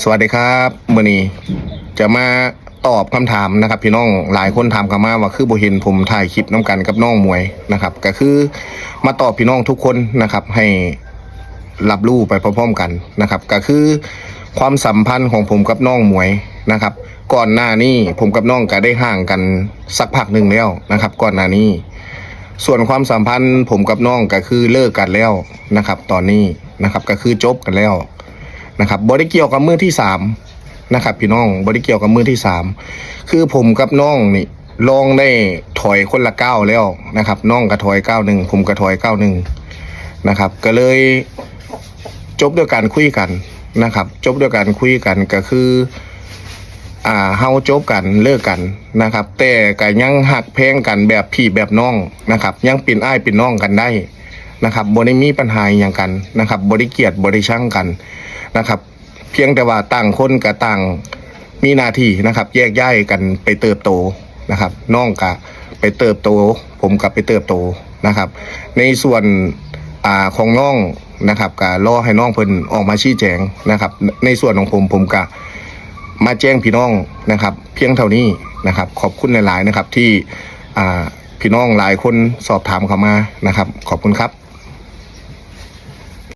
สวัสดีครับมื้อนี้จะมาตอบคำถามนะครับพี่น้องหลายคนถามเข้ามาว่าคือบ่เห็นผมถ่ายคลิปน้ำกันกับน้องมวยนะครับก็คือมาตอบพี่น้องทุกคนนะครับให้รับรู้ไปพร้อมๆกันนะครับก็คือความสัมพันธ์ของผมกับน้องมวยนะครับก่อนหน้านี้ผมกับน้องก็ได้ห่างกันสักพักหนึ่งแล้วนะครับก่อนหน้านี้ส่วนความสัมพันธ์ผมกับน้องก็คือเลิกกันแล้วนะครับตอนนี้นะครับก็คือจบกันแล้วนะครับบ่ได้เกี่ยวกับมือที่สามนะครับพี่น้องบ่ได้เกี่ยวกับมือที่สามคือผมกับน้องนี่ลองได้ถอยคนละก้าวแล้วนะครับน้องก็ถอยก้าวหนึ่งผมก็ถอยก้าวหนึ่งนะครับก็เลยจบด้วยการคุยกันนะครับจบด้วยการคุยกันก็คือเฮาจบกันเลิกกันนะครับแต่ก็ยังหักแพงกันแบบพี่แบบน้องนะครับยังเป็นอ้ายเป็นน้องกันได้นะครับบ่ได้มีปัญหาอย่างกันนะครับบ่ได้เกลียดบ่ได้ชังกันนะครับเพียงแต่ว่าต่างคนกับต่างมีหน้าที่นะครับแยกย้ายกันไปเติบโตนะครับน้องก็ไปเติบโตผมก็ไปเติบโตนะครับในส่วนของน้องนะครับก็รอให้น้องเพิ่นออกมาชี้แจงนะครับในส่วนของผมก็มาแจ้งพี่น้องนะครับเพียงเท่านี้นะครับขอบคุณหลายๆนะครับที่พี่น้องหลายคนสอบถามเข้ามานะครับขอบคุณครับ